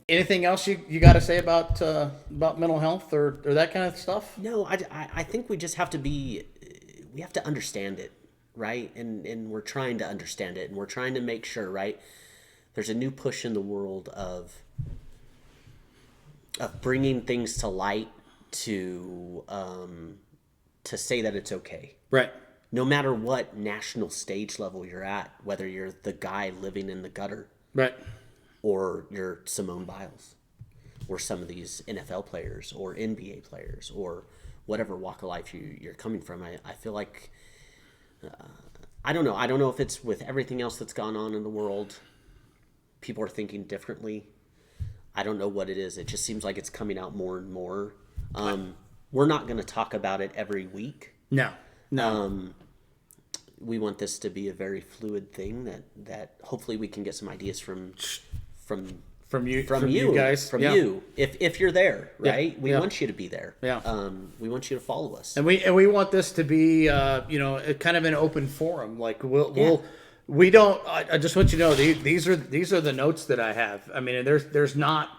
Anything else you got to say about mental health or that kind of stuff? No, I think we just have to we have to understand it, right? And we're trying to understand it, and we're trying to make sure, right? There's a new push in the world of bringing things to light to say that it's okay. Right. No matter what national stage level you're at, whether you're the guy living in the gutter. Right. Or you're Simone Biles, or some of these NFL players, or NBA players, or whatever walk of life you're coming from. I feel like, I don't know. I don't know if it's with everything else that's gone on in the world, people are thinking differently. I don't know what it is. It just seems like it's coming out more and more. We're not going to talk about it every week. No. We want this to be a very fluid thing that hopefully we can get some ideas from you guys, if you're there, right? We want you to be there. We want you to follow us, and we want this to be kind of an open forum. Like we don't. I just want you to know these are the notes that I have. I mean, they're not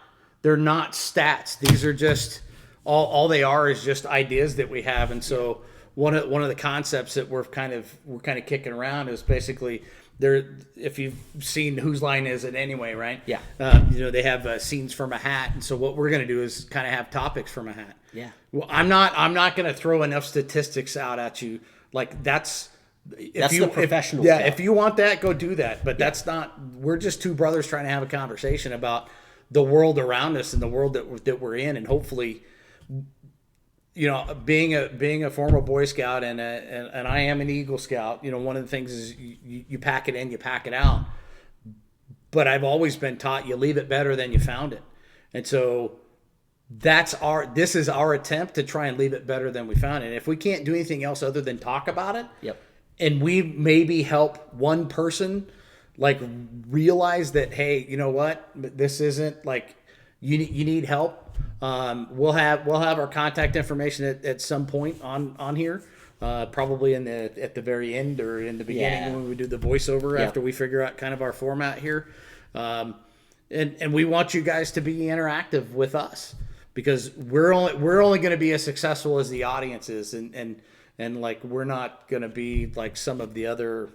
stats. These are just all they are is just ideas that we have, and so one of the concepts that we're kind of kicking around is basically. If you've seen Whose Line Is It Anyway, right? Yeah. They have scenes from a hat, and so what we're going to do is kind of have topics from a hat. Yeah. Well, I'm not going to throw enough statistics out at you. Like that's the professional. If you want that, go do that. But that's not. We're just two brothers trying to have a conversation about the world around us and the world that we're in, and hopefully. Being a former Boy Scout and I am an Eagle Scout, one of the things is you pack it in, you pack it out. But I've always been taught you leave it better than you found it. And so this is our attempt to try and leave it better than we found it. And if we can't do anything else other than talk about it, and we maybe help one person like realize that, hey, you know what, this isn't like you need help. We'll have our contact information at some point on here, probably at the very end or in the beginning when we do the voiceover after we figure out kind of our format here. And we want you guys to be interactive with us because we're only going to be as successful as the audience is, and like we're not going to be like some of the other.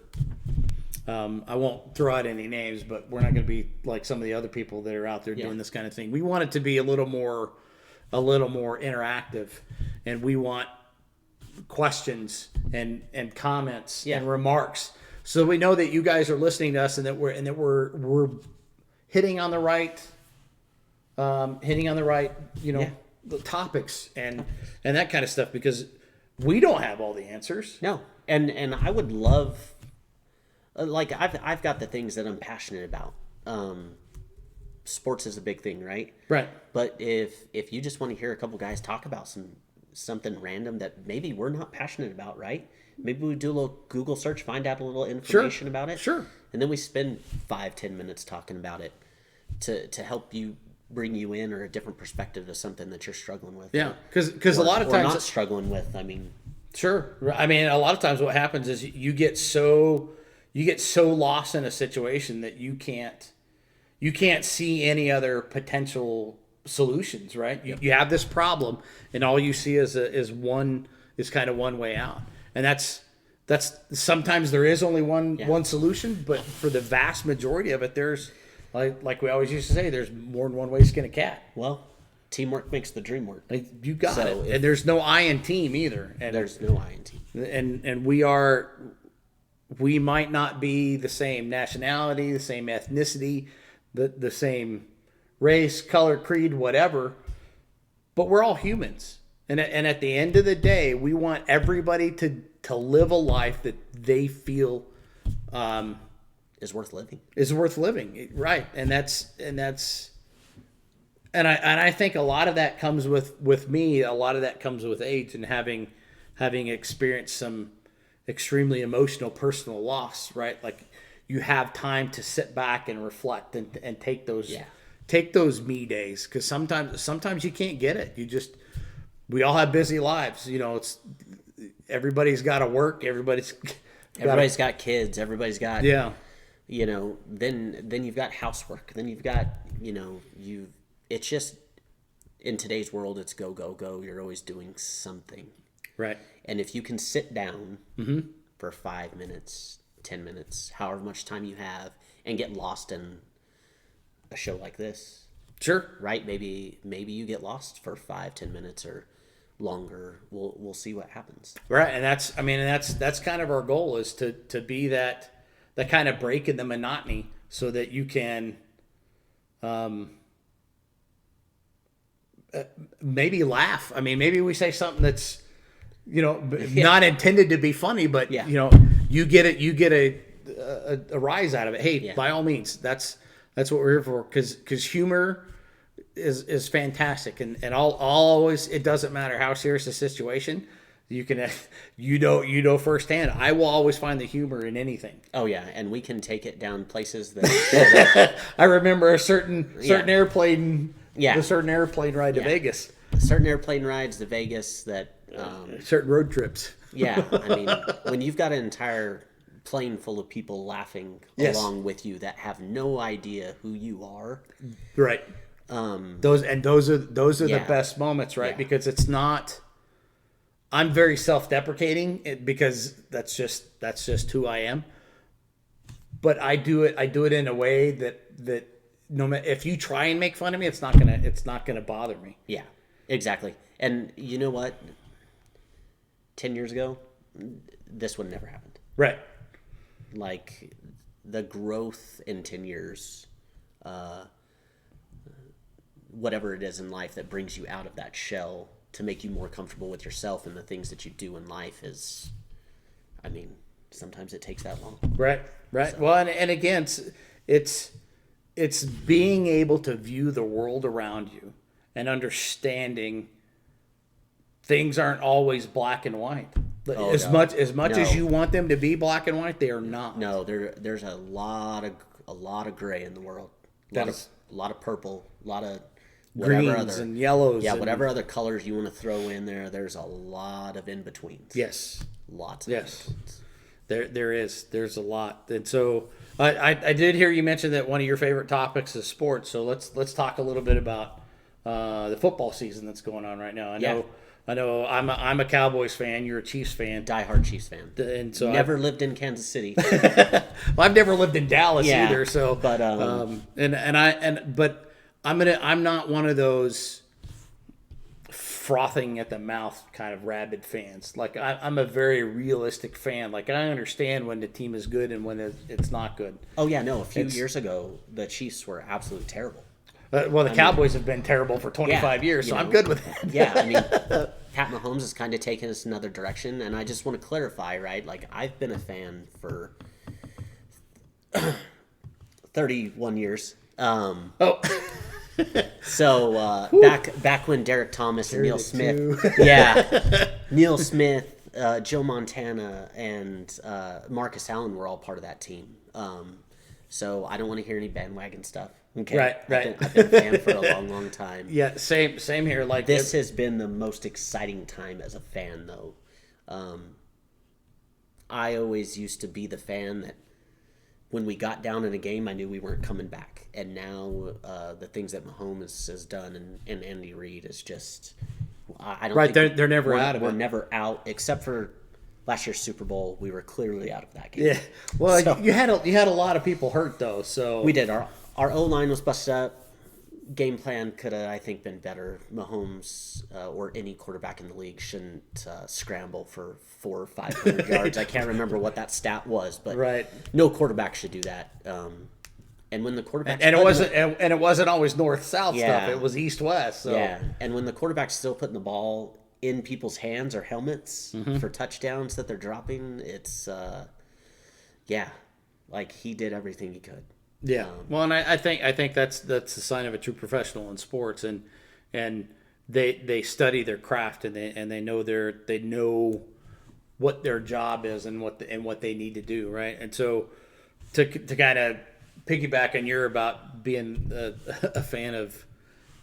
I won't throw out any names, but we're not going to be like some of the other people that are out there doing this kind of thing. We want it to be a little more interactive, and we want questions and comments and remarks, so we know that you guys are listening to us and that we're hitting on the right, the topics and that kind of stuff, because we don't have all the answers. No, and I would love. Like I've got the things that I'm passionate about. Sports is a big thing, right? Right. But if you just want to hear a couple guys talk about something random that maybe we're not passionate about, right? Maybe we do a little Google search, find out a little information about it. Sure. And then we spend 5-10 minutes talking about it to help you bring you in or a different perspective to something that you're struggling with. Yeah, because a lot of times not struggling with. I mean, sure. I mean, a lot of times what happens is you get so lost in a situation that you can't see any other potential solutions, right? You have this problem, and all you see is kind of one way out, and that's sometimes there is only one solution, but for the vast majority of it, there's like we always used to say, there's more than one way to skin a cat. Well, teamwork makes the dream work. Like, you got it, and there's no I in team either. And there's no I in team, and we might not be the same nationality, the same ethnicity, the same race, color, creed, whatever, but we're all humans. And at the end of the day, we want everybody to live a life that they feel is worth living. Is worth living, right? And I think a lot of that comes with me. A lot of that comes with age and having experienced some extremely emotional personal loss, right? Like, you have time to sit back and reflect and take those me days, because sometimes you can't get it. We all have busy lives. everybody's got to work. Everybody's got kids. Everybody's got yeah. Then you've got housework. Then you've got it's just in today's world, it's go go go. You're always doing something, Right. and if you can sit down for 5 minutes, 10 minutes, however much time you have, and get lost in a show like this, Sure. right? Maybe you get lost for 5-10 minutes or longer. We'll see what happens. Right, and that's kind of our goal, is to be that kind of break in the monotony, so that you can maybe laugh. I mean, maybe we say something that's not intended to be funny, but you get a rise out of it. Hey, by all means, that's what we're here for, because humor is fantastic, and I'll always, it doesn't matter how serious the situation, you can firsthand, I will always find the humor in anything. Oh yeah, and we can take it down places that I remember a certain airplane, Yeah. a certain airplane ride to Vegas, certain airplane rides to Vegas that certain road trips. yeah, I mean, when you've got an entire plane full of people laughing along with you that have no idea who you are, right? Those are the best moments, right? Yeah. Because it's not. I'm very self-deprecating, because that's just who I am. But I do it in a way that no matter, if you try and make fun of me, it's not gonna bother me. Yeah, exactly. And you know what? 10 years ago, this would never happened. Right. Like, the growth in 10 years, whatever it is in life that brings you out of that shell to make you more comfortable with yourself and the things that you do in life is, I mean, sometimes it takes that long. Right. So. Well, and again, it's being able to view the world around you and understanding things aren't always black and white. As much as you want them to be black and white, they are not. No, there's a lot of gray in the world. A lot of purple, a lot of greens and yellows. Yeah, whatever other colors you want to throw in there. There's a lot of in betweens. Yes, lots of in-betweens. There's a lot. And so I did hear you mention that one of your favorite topics is sports. So let's talk a little bit about the football season that's going on right now. I know I'm a Cowboys fan. You're a Chiefs fan. Diehard Chiefs fan. And so never lived in Kansas City. Well, I've never lived in Dallas either. So, but but I'm not one of those frothing at the mouth kind of rabid fans. Like, I'm a very realistic fan. Like, I understand when the team is good and when it's not good. Oh yeah, no. A few years ago, the Chiefs were absolutely terrible. Well, the Cowboys have been terrible for 25 years, so I'm good with that. Yeah, I mean, Pat Mahomes has kind of taken us another direction, and I just want to clarify, right? Like, I've been a fan for 31 years. So back when Derek Thomas and Neil Smith, Neil Smith, Joe Montana, and Marcus Allen were all part of that team. So I don't want to hear any bandwagon stuff. Okay. Right. I've been a fan for a long time. Yeah, same here. Like, this has been the most exciting time as a fan, though. I always used to be the fan that when we got down in a game, I knew we weren't coming back. And now the things that Mahomes has done and Andy Reid is just, I don't think they're never out of it. We're never out, except for last year's Super Bowl. We were clearly out of that game. Yeah. Well, so, you had a lot of people hurt though. So we did. Our O-line was busted up. Game plan could have, I think, been better. Mahomes or any quarterback in the league shouldn't scramble for 400 or 500 yards. I can't remember what that stat was, but no quarterback should do that. And when the quarterback and it wasn't always north-south stuff. It was east-west. So. Yeah, and when the quarterback's still putting the ball in people's hands or helmets for touchdowns that they're dropping, it's like he did everything he could. Yeah, well, and I think that's the sign of a true professional in sports, and they study their craft, and they know what their job is and what they need to do, right? And so to kind of piggyback on your about being a fan of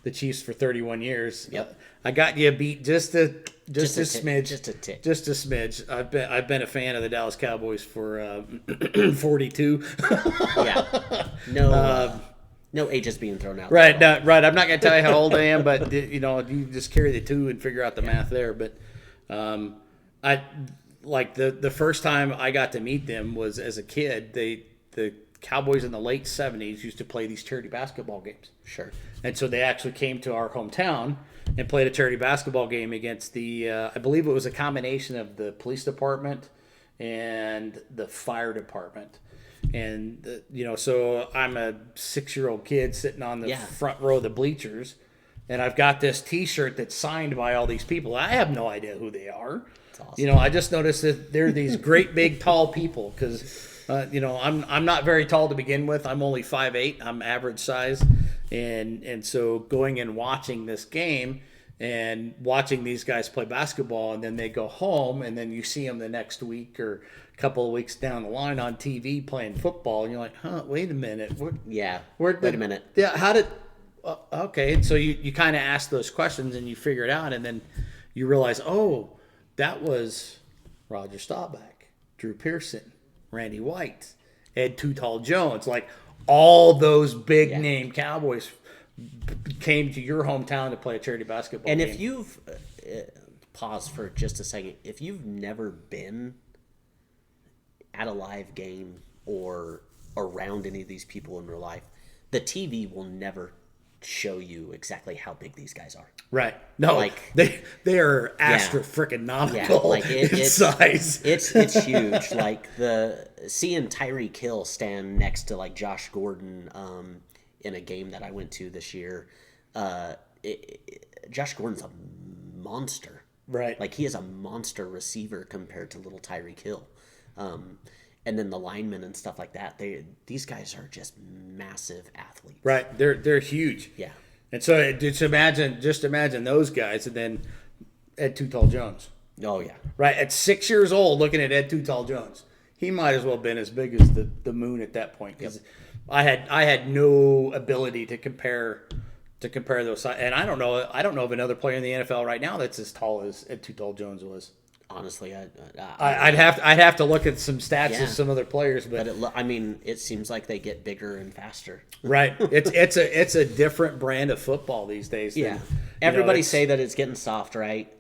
the Chiefs for 31 years, yep. I got you a beat just a Just a smidge. Just a tick. Just a smidge. I've been a fan of the Dallas Cowboys for 42. Yeah. No ages being thrown out. Right. No, right. I'm not going to tell you how old I am, but you just carry the 2 and figure out the math there. But I like the first time I got to meet them was as a kid. The Cowboys in the late 70s used to play these charity basketball games. Sure. And so they actually came to our hometown and played a charity basketball game against I believe it was a combination of the police department and the fire department. And, so I'm a 6-year-old kid sitting on the front row of the bleachers, and I've got this T-shirt that's signed by all these people. I have no idea who they are. That's awesome. I just noticed that they're these great big tall people because, I'm not very tall to begin with. I'm only 5'8". I'm average size. And so going and watching this game and watching these guys play basketball, and then they go home, and then you see them the next week or a couple of weeks down the line on TV playing football, and you're like, wait a minute. Wait a minute. Yeah, how did okay, and so you kind of ask those questions, and you figure it out, and then you realize, that was Roger Staubach, Drew Pearson, Randy White, Ed Too Tall Jones, like all those big name Cowboys came to your hometown to play a charity basketball game. And if you've pause for just a second, if you've never been at a live game or around any of these people in real life, the TV will never show you exactly how big these guys are. Right. No, like they are astro-frickin-nomical in size. It's huge. Like seeing Tyreek Hill stand next to like Josh Gordon in a game that I went to this year, Josh Gordon's a monster. Right. Like he is a monster receiver compared to little Tyreek Hill. And then the linemen and stuff like that, these guys are just massive athletes. Right. They're huge. Yeah. And so just imagine those guys, and then Ed Too Tall Jones. Oh yeah. Right. At 6 years old, looking at Ed Too Tall Jones, he might as well have been as big as the moon at that point. Because I had no ability to compare those, and I don't know of another player in the NFL right now that's as tall as Ed Too Tall Jones was. Honestly, I'd have to look at some stats of some other players, but it seems like they get bigger and faster. Right. It's a different brand of football these days. Everybody say that it's getting soft, right?